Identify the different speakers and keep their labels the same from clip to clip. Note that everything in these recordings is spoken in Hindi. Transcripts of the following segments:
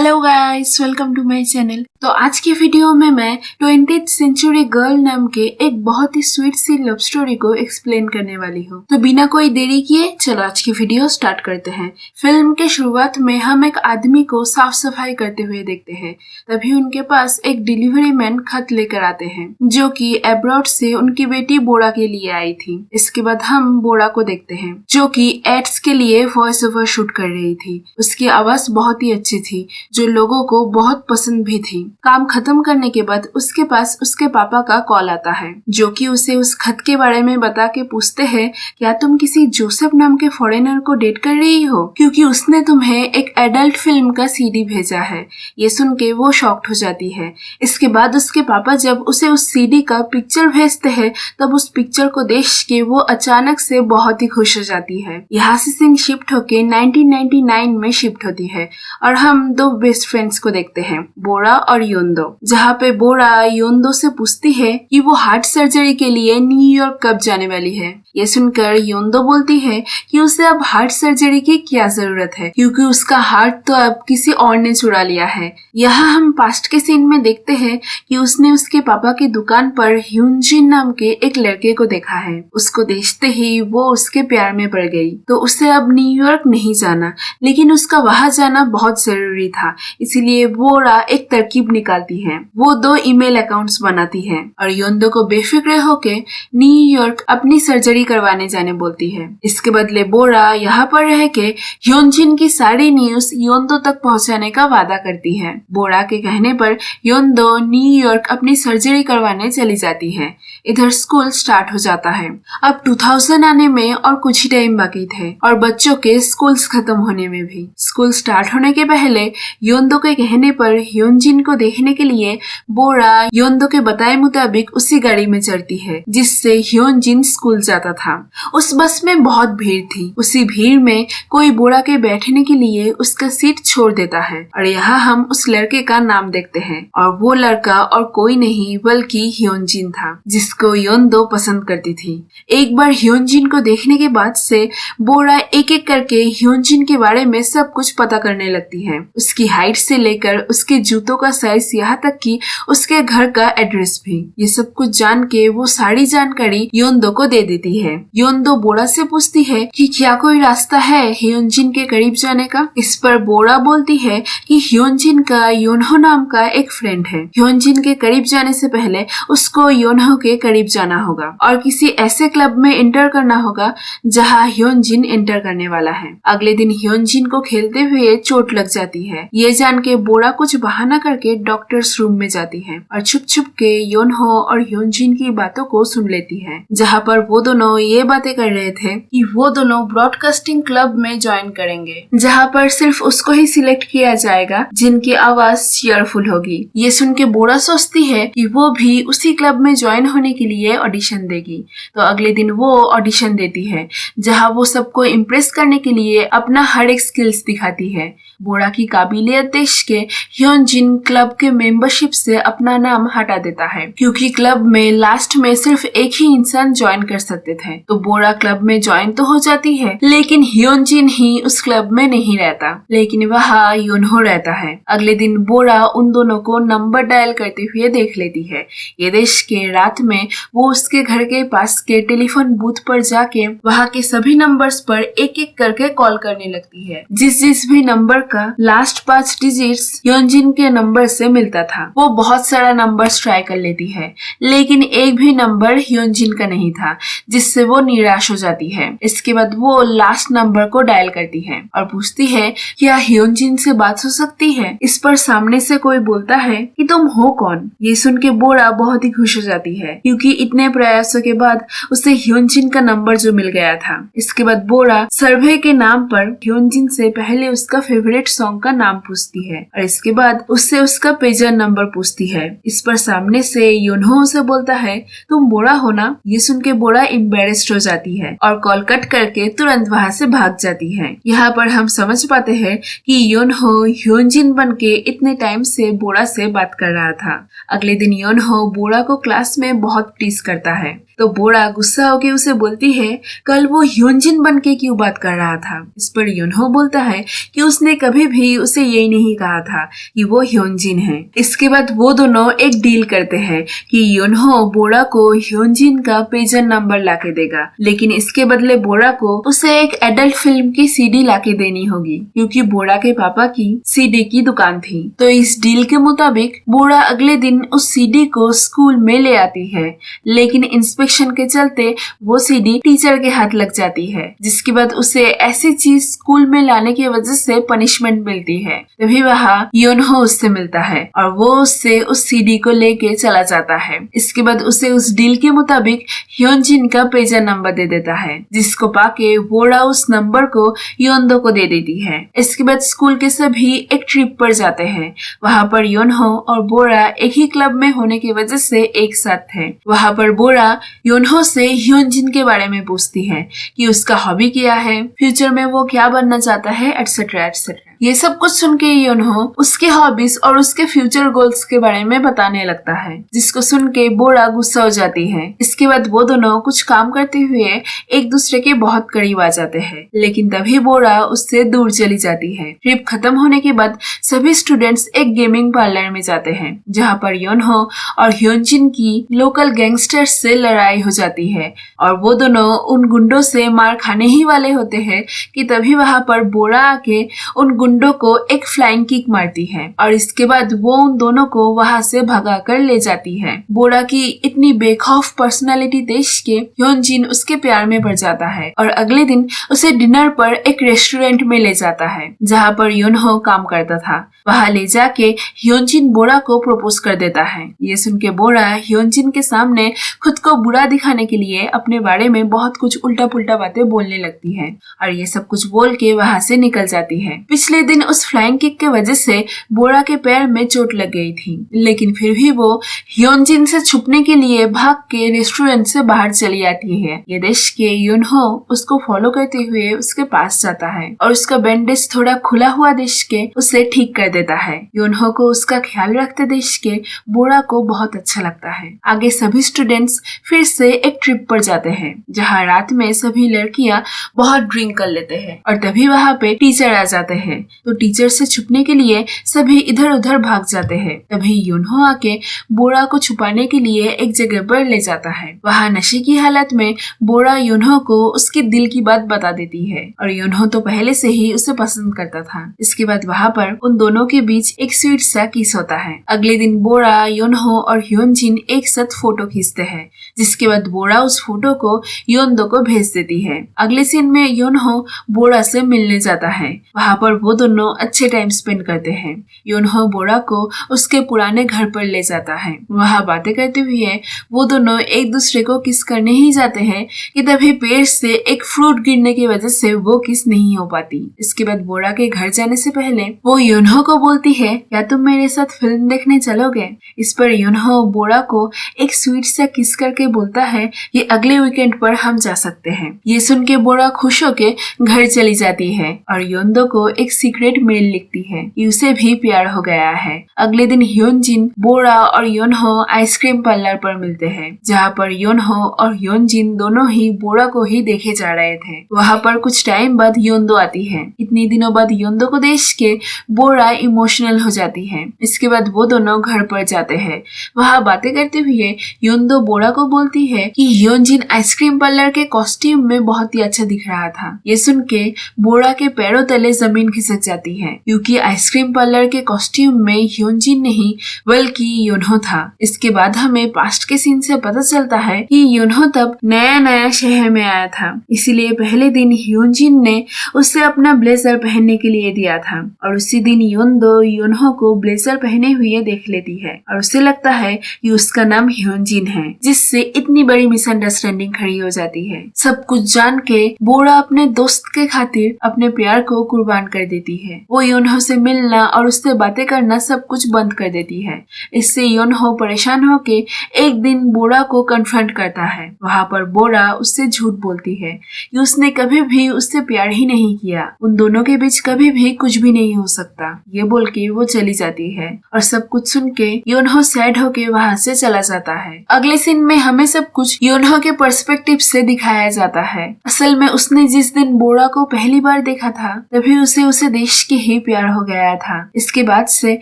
Speaker 1: Hello guys, welcome to my channel. तो आज की वीडियो में मैं 20th सेंचुरी गर्ल नाम के एक बहुत ही स्वीट सी लव स्टोरी को एक्सप्लेन करने वाली हूँ। तो बिना कोई देरी किए चलो आज की वीडियो स्टार्ट करते हैं। फिल्म के शुरुआत में हम एक आदमी को साफ सफाई करते हुए देखते हैं। तभी उनके पास एक डिलीवरी मैन खत लेकर आते हैं जो कि अब्रॉड से उनकी बेटी बोरा के लिए आई थी। इसके बाद हम बोरा को देखते हैं जो कि एड्स के लिए वॉइस ओवर शूट कर रही थी। उसकी आवाज बहुत ही अच्छी थी जो लोगों को बहुत पसंद भी थी। काम खत्म करने के बाद उसके पास उसके पापा का कॉल आता है जो कि उसे उस खत के बारे में बता के पूछते हैं, क्या तुम किसी जोसेफ नाम के फॉरेनर को डेट कर रही हो, क्योंकि उसने तुम्हें एक एडल्ट फिल्म का सीडी भेजा है। ये सुन के वो शॉक्ड हो जाती है। इसके बाद उसके पापा जब उसे उस सीडी का पिक्चर भेजते हैं तब उस पिक्चर को देख के वो अचानक से बहुत ही खुश हो जाती है। यहाँ से सीन शिफ्ट होके 1999 में शिफ्ट होती है और हम दो बेस्ट फ्रेंड्स को देखते हैं, बोरा और योंदो। जहाँ पे बोरा योंदो से पूछती है कि वो हार्ट सर्जरी के लिए न्यूयॉर्क कब जाने वाली है। ये सुनकर योंदो बोलती है कि उसे अब हार्ट सर्जरी की क्या जरूरत है क्योंकि उसका हार्ट तो अब किसी और ने चुरा लिया है। यहाँ हम पास्ट के सीन में देखते हैं कि उसने उसके पापा की दुकान पर ह्यूनजिन नाम के एक लड़के को देखा है। उसको देखते ही वो उसके प्यार में पड़ गई। तो उसे अब न्यूयॉर्क नहीं जाना, लेकिन उसका वहां जाना बहुत जरूरी था। इसीलिए बोरा एक तरकीब निकालती है। वो 2 ईमेल अकाउंट्स बनाती है और योंदो को बेफिक्र होके न्यूयॉर्क अपनी सर्जरी करवाने जाने बोलती है। इसके बदले बोरा यहाँ पर रह के ह्योनजिन की सारी न्यूज योंदो तक पहुँचाने का वादा करती है। बोरा के कहने पर योंदो न्यूयॉर्क अपनी सर्जरी करवाने चली जाती है। इधर स्कूल स्टार्ट हो जाता है। अब 2000 आने में और कुछ ही टाइम बाकी थे और बच्चों के स्कूल्स खत्म होने में भी। स्कूल स्टार्ट होने के पहले योंदो के कहने पर ह्योनजिन को देखने के लिए बोरा योंदो के बताए मुताबिक उसी गाड़ी में चढ़ती है जिससे ह्योनजिन स्कूल जाता था। उस बस में बहुत भीड़ थी। उसी भीड़ में कोई बोरा के बैठने के लिए उसका सीट छोड़ देता है और यहाँ हम उस लड़के का नाम देखते हैं और वो लड़का और कोई नहीं बल्कि ह्योनजिन था जिसको योंदो पसंद करती थी। एक बार ह्योनजिन को देखने के बाद से बोरा एक एक करके ह्योनजिन के बारे में सब कुछ पता करने लगती है। उसकी हाइट से लेकर उसके जूतों का साइज, यहाँ तक कि उसके घर का एड्रेस भी। ये सब कुछ जान के वो सारी जानकारी योंदो को दे देती है। योंदो बोरा से पूछती है कि क्या कोई रास्ता है ह्योनजिन के करीब जाने का। इस पर बोरा बोलती है कि ह्योनजिन का योनहो नाम का एक फ्रेंड है। ह्योनजिन के करीब जाने से पहले उसको योनहो के करीब जाना होगा और किसी ऐसे क्लब में एंटर करना होगा जहाँ ह्योनजिन एंटर करने वाला है। अगले दिन ह्योनजिन को खेलते हुए चोट लग जाती है। ये जान के बोरा कुछ बहाना करके डॉक्टर्स रूम में जाती है और छुप छुप के योनहो और ह्योनजिन की बातों को सुन लेती है, जहाँ पर वो दोनों ये बातें कर रहे थे कि वो दोनों ब्रॉडकास्टिंग क्लब में ज्वाइन करेंगे जहाँ पर सिर्फ उसको ही सिलेक्ट किया जाएगा जिनकी आवाज चीयरफुल होगी। ये सुन के बोरा सोचती है कि वो भी उसी क्लब में ज्वाइन होने के लिए ऑडिशन देगी। तो अगले दिन वो ऑडिशन देती है जहाँ वो सबको इम्प्रेस करने के लिए अपना हर एक स्किल्स दिखाती है। बोरा की काबिलियत देख के ह्योनजिन क्लब के मेंबरशिप से अपना नाम हटा देता है क्योंकि क्लब में लास्ट में सिर्फ एक ही इंसान ज्वाइन कर सकते थे। तो बोरा क्लब में ज्वाइन तो हो जाती है लेकिन ह्योनजिन ही उस क्लब में नहीं रहता, लेकिन वहाँ योनहो रहता है। अगले दिन बोरा उन दोनों को नंबर डायल करते हुए देख लेती है। ये देश के रात में वो उसके घर के पास के टेलीफोन बूथ पर जाके वहाँ के सभी नंबर्स पर एक एक करके कॉल करने लगती है। जिस भी नंबर का लास्ट 5 डिजिट्स ह्योनजिन के नंबर से मिलता था वो बहुत सारा नंबर्स ट्राई कर लेती है लेकिन एक भी नंबर ह्योनजिन का नहीं था, जिससे वो निराश हो जाती है। इसके बाद वो लास्ट नंबर को डायल करती है और पूछती है क्या ह्योनजिन से बात हो सकती है। इस पर सामने से कोई बोलता है कि तुम हो कौन। ये सुन के बोरा बहुत ही खुश हो जाती है क्योंकि इतने प्रयासों के बाद उसे ह्योनजिन का नंबर जो मिल गया था। इसके बाद बोरा सर्वे के नाम पर ह्योनजिन से पहले उसका फेवरेट सॉन्ग का नाम पूछती है और इसके बाद उससे उसका पेजर नंबर पूछती है। इस पर सामने से योनहो उसे बोलता है तुम बोरा हो ना। ये सुन के बोरा एम्बेरेस्ड हो जाती है और कॉल कट करके तुरंत वहाँ से भाग जाती है। यहाँ पर हम समझ पाते हैं कि योनहो ह्योनजिन बन के इतने टाइम से बोरा से बात कर रहा था। अगले दिन योनहो बोरा को क्लास में बहुत टीज करता है तो बोरा गुस्सा होकर उसे बोलती है कल वो ह्योनजिन बन के क्यों बात कर रहा था। इस पर योनहो बोलता है कि उसने कभी भी उसे उसे यही नहीं कहा था कि वो ह्योनजिन है। इसके बाद वो दोनों एक डील करते हैं कि योनहो बोरा को ह्योनजिन का पेजर नंबर लाके देगा, लेकिन इसके बदले बोरा को उसे एक एडल्ट फिल्म की सीडी लाके देनी होगी, क्योंकि बोरा के पापा की सीडी की दुकान थी। तो इस डील के मुताबिक बोरा अगले दिन उस सीडी को स्कूल में ले आती है, लेकिन इंस्पेक्शन के चलते वो सीडी टीचर के हाथ लग जाती है, जिसके बाद उसे ऐसी चीज स्कूल में लाने की वजह से पनिशमेंट मिलती है। तभी वहाँ योनहो उससे मिलता है और वो उससे उस सीडी को लेके चला जाता है। इसके बाद उसे उस डील के मुताबिक ह्योनजिन का पेजर नंबर दे देता है, जिसको पाके बोरा उस नंबर को योंदो को दे देती है। इसके बाद स्कूल के सभी एक ट्रिप पर जाते हैं। वहाँ पर योनहो और बोरा एक ही क्लब में होने की वजह से एक साथ थे। वहाँ पर बोरा योनहो से ह्योनजिन के बारे में पूछती है कि उसका हॉबी क्या है, फ्यूचर में वो क्या बनना चाहता है, एटसेट्रा एटसेट्रा। ये सब कुछ सुन के योनहो उसके हॉबीज और उसके फ्यूचर गोल्स के बारे में बताने लगता है, जिसको सुन के बोरा गुस्सा हो जाती है। इसके बाद वो दोनों कुछ काम करते हुए एक दूसरे के बहुत करीब आ जाते हैं, लेकिन तभी बोरा उससे दूर चली जाती है। ट्रिप खत्म होने के बाद सभी स्टूडेंट्स एक गेमिंग पार्लर में जाते हैं, जहाँ पर योनहो और ह्योनजिन की लोकल गैंगस्टर्स से लड़ाई हो जाती है और वो दोनों उन गुंडों से मार खाने ही वाले होते हैं कि तभी वहाँ पर बोरा आके उन गुंडों को एक फ्लाइंग किक मारती है और इसके बाद वो उन दोनों को वहाँ से भगा कर ले जाती है। बोरा की इतनी बेखौफ पर्सनालिटी देख के ह्योनजिन उसके प्यार में पड़ जाता है और अगले दिन उसे डिनर पर एक रेस्टोरेंट में ले जाता है, जहाँ पर योनहो काम करता था। वहाँ ले जाके ह्योनजिन बोरा को प्रपोज कर देता है। ये सुन के बोरा ह्योनजिन के सामने खुद को बुरा दिखाने के लिए अपने बारे में बहुत कुछ उल्टा पुल्टा बातें बोलने लगती है और ये सब कुछ बोल के वहाँ से निकल जाती है। पिछले दिन उस फ्लाइंग किक के वजह से बोरा के पैर में चोट लग गई थी, लेकिन फिर भी वो ह्योनजिन से छुपने के लिए भाग के रेस्टोरेंट से बाहर चली आती है। ये देख के योनहो उसको फॉलो करते हुए उसके पास जाता है और उसका बैंडेज थोड़ा खुला हुआ देख के उसे ठीक कर देता है। योनहो को उसका ख्याल रखते देख के बोरा को बहुत अच्छा लगता है। आगे सभी स्टूडेंट्स फिर से एक ट्रिप पर जाते हैं, जहाँ रात में सभी लड़कियां बहुत ड्रिंक कर लेते हैं और तभी वहाँ पे टीचर आ जाते हैं। तो टीचर से छुपने के लिए सभी इधर उधर भाग जाते हैं। तभी योनहो आके बोरा को छुपाने के लिए एक जगह पर ले जाता है। वहाँ नशे की हालत में बोरा योनहो को उसके दिल की बात बता देती है और योनहो तो पहले से ही उसे पसंद करता था। इसके बाद वहाँ पर उन दोनों के बीच एक स्वीट सा किस होता है। अगले दिन बोरा, योनहो और ह्योनजिन एक साथ फोटो खींचते हैं, जिसके बाद बोरा उस फोटो को योंदो को भेज देती है। अगले सीन में योनहो बोरा से मिलने जाता है। वहाँ पर वो दोनों अच्छे टाइम स्पेंड करते हैं। योनहो बोरा को उसके पुराने घर पर ले जाता है। वहाँ बातें करते हुए वो दोनों एक दूसरे को किस करने ही जाते हैं कि तभी पेड़ से एक फ्रूट गिरने की वजह से वो किस नहीं हो पाती। इसके बाद बोरा के घर जाने से पहले वो योनहो को बोलती है, क्या तुम मेरे साथ फिल्म देखने चलोगे? इस पर योनहो बोरा को एक स्वीट सा किस करके बोलता है कि अगले वीकेंड पर हम जा सकते हैं। ये सुन के बोरा खुश होके घर चली जाती है और योंदो को एक सीक्रेट मेल लिखती है कि उसे भी प्यार हो गया है। अगले दिन ह्योनजिन, बोरा और योनहो आइसक्रीम पार्लर पर मिलते हैं, जहाँ पर योनहो और ह्योनजिन दोनों ही बोरा को ही देखे जा रहे थे। वहाँ पर कुछ टाइम बाद योंदो आती है। इतनी दिनों बाद योंदो को देख के बोरा इमोशनल हो जाती है। इसके बाद वो दोनों घर पर जाते हैं। वहाँ बातें करते हुए योंदो बोरा को बोलती है कि ह्योनजिन आइसक्रीम पार्लर के कॉस्ट्यूम में बहुत ही अच्छा दिख रहा था। ये सुन के बोरा के पैरों तले जमीन खिसक जाती है, क्योंकि आइसक्रीम पार्लर के कॉस्ट्यूम में ह्योनजिन नहीं बल्कि योनहो था। इसके बाद हमें पास्ट के सीन से पता चलता है कि योनहो तब नया नया शहर में आया था, इसीलिए पहले दिन ह्योनजिन ने उसे अपना ब्लेजर पहनने के लिए दिया था और उसी दिन योंदो योनहो को ब्लेजर पहने हुए देख लेती है और उसे लगता है कि उसका नाम ह्योनजिन है, जिससे इतनी बड़ी मिसअंडरस्टैंडिंग खड़ी हो जाती है। सब कुछ जान के बोरा अपने दोस्त के खातिर अपने प्यार को कुर्बान कर देती है। वो योनहो से मिलना और उससे बातें करना सब कुछ बंद कर देती है। इससे योनहो परेशान होके एक दिन बोरा को कन्फ्रंट करता है। वहाँ पर बोरा उससे झूठ बोलती है कि उसने कभी भी उससे प्यार ही नहीं किया, उन दोनों के बीच कभी भी कुछ भी नहीं हो सकता। ये बोल के वो चली जाती है और सब कुछ सुन के योनहो सैड होके वहाँ से चला जाता है। अगले सीन में हमें सब कुछ योनहो के पर्सपेक्टिव से दिखाया जाता है। असल में उसने जिस दिन बोरा को पहली बार देखा था तभी उसे देश के ही प्यार हो गया था। इसके बाद से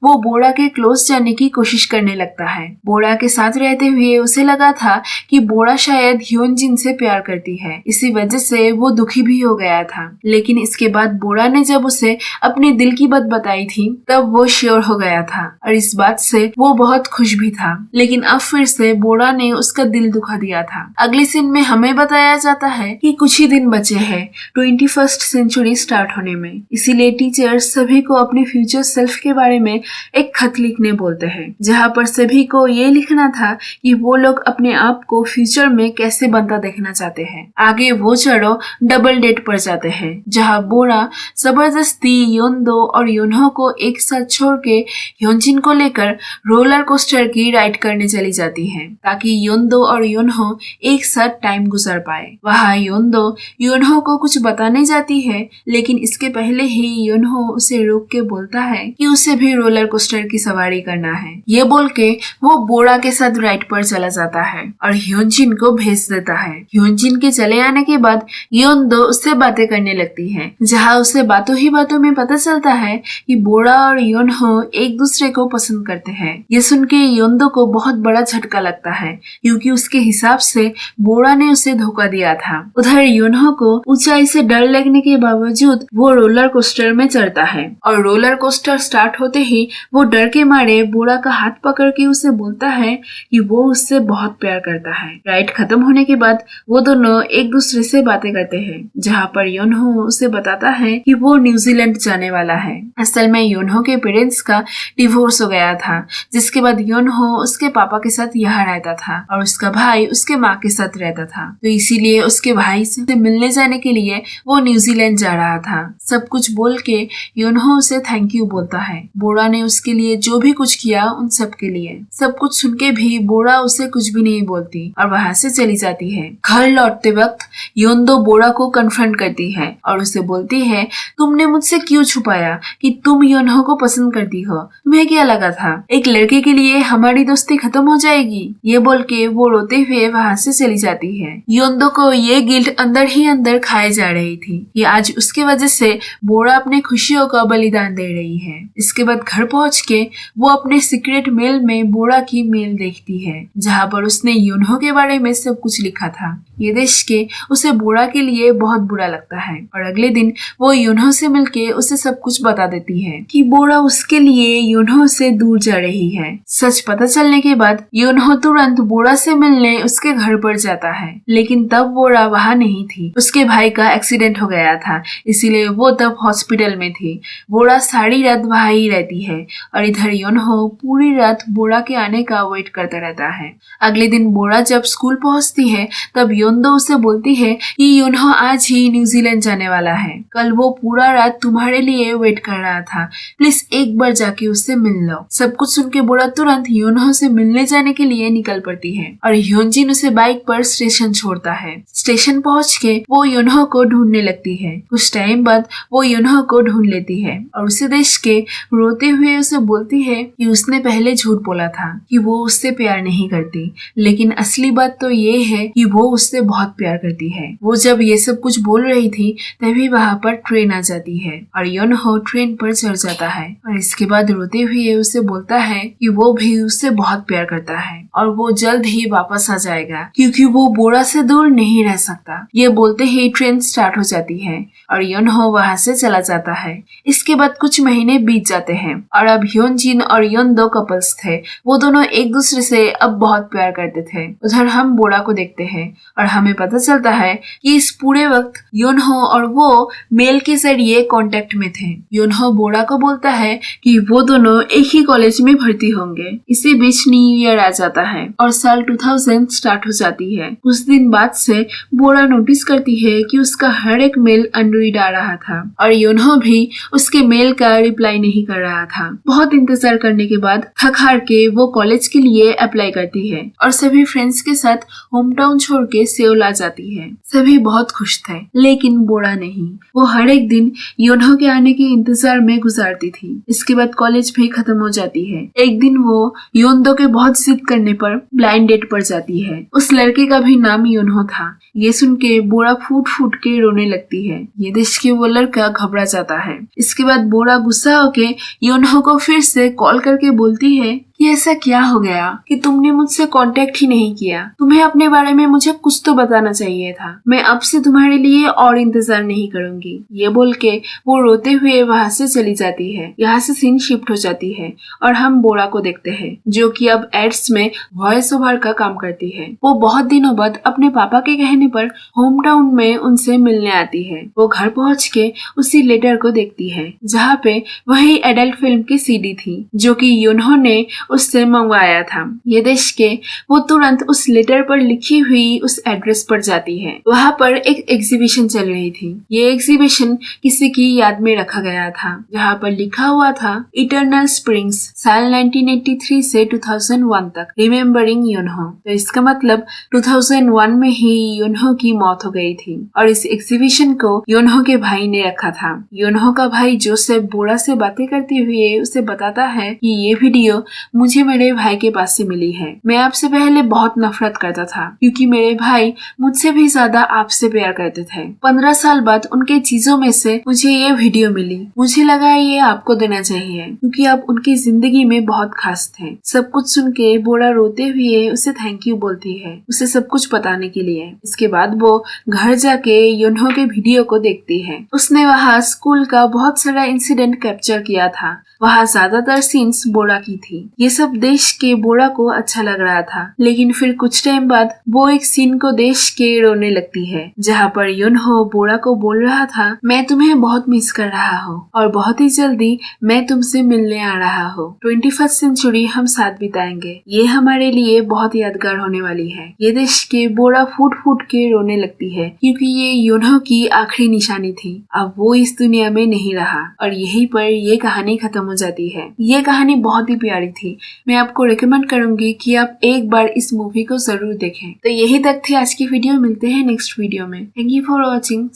Speaker 1: वो बोरा के क्लोज जाने की कोशिश करने लगता है। बोरा के साथ रहते हुए उसे लगा था कि बोरा शायद ह्योनजिन से प्यार करती है, इसी वजह से वो दुखी भी हो गया था। लेकिन इसके बाद बोरा ने जब उसे अपने दिल की बात बताई थी तब वो श्योर हो गया था और इस बात से वो बहुत खुश भी था। लेकिन अब फिर से बोरा ने उसका दिल दुखा दिया था। अगले सीन में हमें बताया जाता है कि कुछ ही दिन बचे हैं 21st सेंचुरी स्टार्ट होने में, इसीलिए टीचर्स सभी को अपने फ्यूचर सेल्फ के बारे में एक खत लिखने बोलते हैं, जहाँ पर सभी को ये लिखना था कि वो लोग अपने आप को फ्यूचर में कैसे बनता देखना चाहते हैं। आगे वो चारों डबल डेट पर जाते हैं, जहाँ बोरा जबरदस्ती योंदो और योनहो को एक साथ छोड़ के ह्योनजिन को लेकर रोलर कोस्टर की राइड करने चली जाती है, ताकि योंदो और योनहो एक साथ टाइम गुजार पाए। वहाँ योंदो योनहो को कुछ बताने जाती है, लेकिन इसके पहले ही योनहो उसे रोक के बोलता है कि उसे भी रोलर कोस्टर की सवारी करना है। ये बोल के वो बोरा के साथ राइड पर चला जाता है और ह्योनजिन को भेज देता है। ह्योनजिन के चले आने के बाद योंदो उससे बातें करने लगती है, जहाँ उसे बातों ही बातों में पता चलता है कि बोरा और योनहो एक दूसरे को पसंद करते हैं। ये सुन के योंदो को बहुत बड़ा झटका लगता है, क्योंकि उसके हिसाब से बोरा ने उसे धोखा दिया था। उधर योनहो को ऊंचाई से डर लगने के बावजूद वो रोलर कोस्टर में चढ़ता है और रोलर कोस्टर स्टार्ट होते ही वो डर के मारे बोरा का हाथ पकड़ के उसे बोलता है कि वो उससे बहुत प्यार करता है। राइड खत्म होने के बाद वो दोनों एक दूसरे से बातें करते हैं, जहाँ पर योनहो उसे बताता है कि वो न्यूजीलैंड जाने वाला है। असल में योनहो के पेरेंट्स का डिवोर्स हो गया था, जिसके बाद योनहो उसके पापा के साथ यहाँ रहता था और उसका भाई उसके माँ के साथ रहता था। तो इसीलिए उसके भाई से मिलने जाने के लिए वो न्यूजीलैंड जा रहा था। सब कुछ बोल के योनहो उसे थैंक यू बोलता है। बोरा ने उसके लिए जो भी कुछ किया उन सब के लिए। सब कुछ सुन के भी बोरा उसे कुछ भी नहीं बोलती और वहाँ से चली जाती है। घर लौटते वक्त योंदो बोरा को कन्फ्रंट करती है और उसे बोलती है, तुमने मुझसे क्यों छुपाया कि तुम योनहो को पसंद करती हो? तुम्हें क्या लगा था एक लड़के के लिए हमारी दोस्ती खत्म हो जाएगी? ये बोल के वो रोते हुए वहाँ से चली जाती है। योंदो को ये गिल्ट अंदर ही अंदर खाए जा रही थी कि आज उसके वजह से बोरा अपने खुशियों का बलिदान दे रही है। इसके बाद घर पहुँच के वो अपने सीक्रेट मेल में बोरा की मेल देखती है, जहाँ पर उसने योनहो के बारे में सब कुछ लिखा था। ये देख के उसे बोरा के लिए बहुत बुरा लगता है और अगले दिन वो योनहो से मिलके उसे सब कुछ बता देती है कि बोरा उसके लिए योनहो से दूर जा रही है। सच पता चलने के बाद योनहो तुरंत बोरा से मिलने उसके घर पर जाता है, लेकिन तब बोरा वहाँ नहीं थी। उसके भाई का एक्सीडेंट हो गया था, इसीलिए वो तब हॉस्पिटल में थी। बोरा सारी रात वहाँ ही रहती है और इधर योनहो पूरी रात बोरा के आने का वेट करता रहता है। अगले दिन बोरा जब स्कूल पहुँचती है तब योंदो उसे बोलती है कि योनहो आज ही न्यूजीलैंड जाने वाला है। कल वो पूरा रात तुम्हारे लिए वेट कर रहा था, प्लीज एक बार जाके उससे मिल लो। सब कुछ सुन के बोरा तुरंत योनहो से मिलने जाने के लिए निकल पड़ती है और ह्योनजिन उसे बाइक पर स्टेशन छोड़ता है। स्टेशन पहुँच के वो योनहो को ढूंढने लगती है। कुछ टाइम बाद वो योनहो को ढूंढ लेती है और उसे देख के रोते हुए उसे बोलती है कि उसने पहले झूठ बोला था कि वो उससे प्यार नहीं करती, लेकिन असली बात तो ये है कि वो उससे बहुत प्यार करती है। वो जब ये सब कुछ बोल रही थी तभी वहाँ पर ट्रेन आ जाती है और योनहो ट्रेन पर चढ़ जाता है और इसके बाद रोते हुए उसे बोलता है कि वो भी उससे बहुत प्यार करता है और वो जल्द ही वापस आ जाएगा, क्योंकि वो बोरा से दूर नहीं रह सकता। ये बोलते ही ट्रेन स्टार्ट हो जाती है और योनहो वहाँ से चला जाता है। इसके बाद कुछ महीने बीत जाते हैं और अब ह्योनजिन और योंदो कपल्स थे। वो दोनों एक दूसरे से अब बहुत प्यार करते थे। उधर हम बोरा को देखते हैं और हमें पता चलता है कि इस पूरे वक्त योनहो और वो मेल के जरिए कांटेक्ट में थे। योनहो बोरा को बोलता है कि वो दोनों एक ही कॉलेज में भर्ती होंगे। इसी बीच न्यू ईयर आ जाता है और साल 2000 स्टार्ट हो जाती है। कुछ दिन बाद से बोरा नोटिस करती है कि उसका हर एक मेल अनरीड आ रहा था और योनहो भी उसके मेल का रिप्लाई नहीं कर रहा था। बहुत इंतजार करने के बाद थक हार के वो कॉलेज के लिए अप्लाई करती है और सभी फ्रेंड्स के साथ होम टाउन छोड़ के सेओल आ जाती है। सभी बहुत खुश थे, लेकिन बोरा नहीं। वो हर एक दिन योनहो के आने के इंतजार में गुजारती थी। इसके बाद कॉलेज भी खत्म हो जाती है। एक दिन वो योनदो के बहुत जिद करने पर ब्लाइंड डेट पर जाती है। उस लड़के का भी नाम योनहो था। ये सुन के बोरा फूट फूट के रोने लगती है। ये देख के वो लड़का घबरा जाता है। इसके बाद बोरा गुस्सा होके योनहो को फिर से कॉल करके बोलती है कि ऐसा क्या हो गया कि तुमने मुझसे कांटेक्ट ही नहीं किया। तुम्हें अपने बारे में मुझे कुछ तो बताना चाहिए था। मैं अब से तुम्हारे लिए और इंतजार नहीं करूंगी। ये बोल के वो रोते हुए वहाँ से चली जाती है। यहाँ से सीन शिफ्ट हो जाती है और हम बोरा को देखते हैं, जो कि अब एड्स में वॉइस ओवर का काम करती है। वो बहुत दिनों बाद अपने पापा के कहने पर होम टाउन में उनसे मिलने आती है। वो घर पहुँच के उसी लेटर को देखती है, जहाँ पे वही एडल्ट फिल्म की सीडी थी, जो कि योनहो ने उससे मंगवाया था। ये देख के वो तुरंत उस लेटर पर लिखी हुई उस एड्रेस पर जाती है। वहाँ पर एक एग्जीबिशन चल रही थी। ये एग्जीबिशन किसी की याद में रखा गया था, जहाँ पर लिखा हुआ था इटर्नल स्प्रिंग्स, साल 1983 से 2001 तक, रिमेम्बरिंग योनहो। तो इसका मतलब 2001 में ही योनहो की मौत हो गई थी और इस एग्जीबिशन को योनहो के भाई ने रखा था। योनहो का भाई जोसेफ बोरा से बातें करते हुए उसे बताता है कि ये वीडियो मुझे मेरे भाई के पास से मिली है। मैं आपसे पहले बहुत नफरत करता था, क्योंकि मेरे भाई मुझसे भी ज्यादा आपसे प्यार करते थे। 15 साल बाद उनके चीजों में से मुझे ये वीडियो मिली। मुझे लगा ये आपको देना चाहिए, क्योंकि आप उनकी जिंदगी में बहुत खास थे। सब कुछ सुन के बोरा रोते हुए उसे थैंक यू बोलती है, उसे सब कुछ बताने के लिए। इसके बाद वो घर जाके योनहो के वीडियो को देखती है। उसने वहाँ स्कूल का बहुत सारा इंसिडेंट कैप्चर किया था। वहाँ ज्यादातर सीन्स बोरा की थी। ये सब देख के बोरा को अच्छा लग रहा था, लेकिन फिर कुछ टाइम बाद वो एक सीन को देख के रोने लगती है, जहाँ पर योनहो बोरा को बोल रहा था, मैं तुम्हें बहुत मिस कर रहा हूँ और बहुत ही जल्दी मैं तुमसे मिलने आ रहा हूँ। 21st सेंचुरी हम साथ बिताएंगे। ये हमारे लिए बहुत यादगार होने वाली है। ये देख के बोरा फूट फूट के रोने लगती है, क्योंकि ये योनहो की आखिरी निशानी थी। अब वो इस दुनिया में नहीं रहा और यहीं पर ये कहानी खत्म हो जाती है। ये कहानी बहुत ही प्यारी थी। मैं आपको रिकमेंड करूंगी कि आप एक बार इस मूवी को जरूर देखें। तो यही तक थी आज की वीडियो। मिलते हैं नेक्स्ट वीडियो में। Thank you for watching.